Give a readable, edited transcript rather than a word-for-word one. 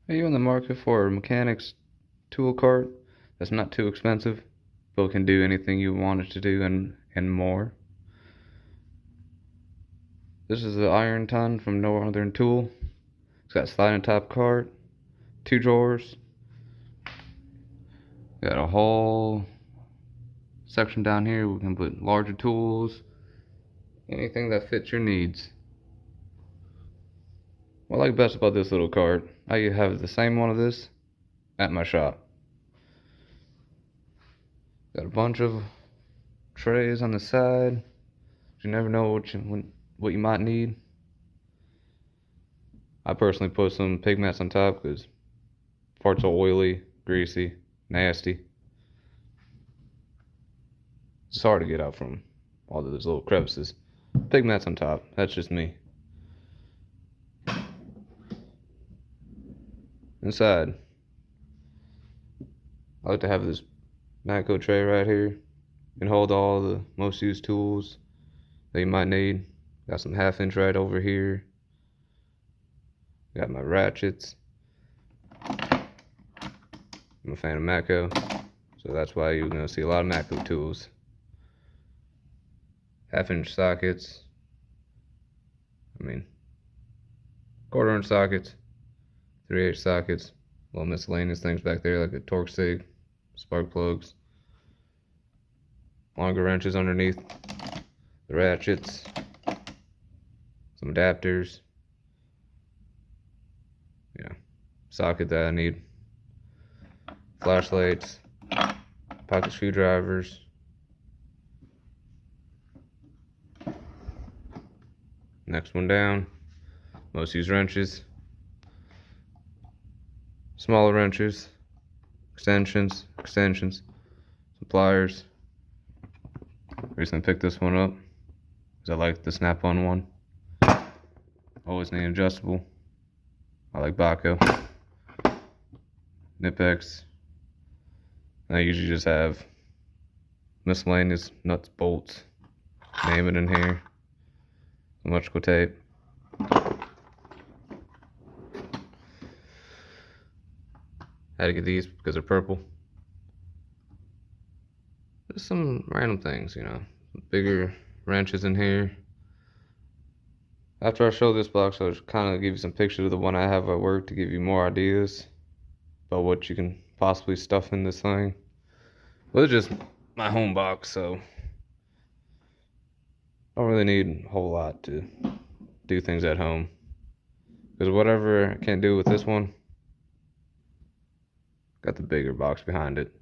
Are you in the market for a mechanic's tool cart that's not too expensive, but can do anything you want it to do and more? This is the Ironton from Northern Tool. It's got sliding top cart, 2 drawers, got a whole section down here we can put larger tools, anything that fits your needs. What I like best about this little cart, I have the same one of this at my shop. Got a bunch of trays on the side. You never know what you might need. I personally put some pig mats on top because parts are oily, greasy, nasty. It's hard to get out from all those little crevices. Pig mats on top, that's just me. Inside, I like to have this Matco tray right here. You can hold all the most used tools that you might need. Got some 1/2 inch right over here. Got my ratchets. I'm a fan of Matco, so that's why you're gonna see a lot of Matco tools. 1/2 inch sockets. 1/4 inch sockets. 3/8 sockets. Little miscellaneous things back there like a torque stick, spark plugs. Longer wrenches underneath the ratchets. Some adapters. Socket that I need. Flashlights. Pocket screwdrivers. Next one down. Most used wrenches. Smaller wrenches. Extensions. Some pliers. Recently picked this one up because I like the snap-on one. Always need adjustable. I like Baco. Nipex. I usually just have miscellaneous nuts, bolts, name it in here. Electrical tape. Had to get these because they're purple. Just some random things, bigger wrenches in here. After I show this box, I'll just kind of give you some pictures of the one I have at work to give you more ideas about what you can possibly stuff in this thing. Well, it's just my home box, so I don't really need a whole lot to do things at home. Because whatever I can't do with this one, got the bigger box behind it.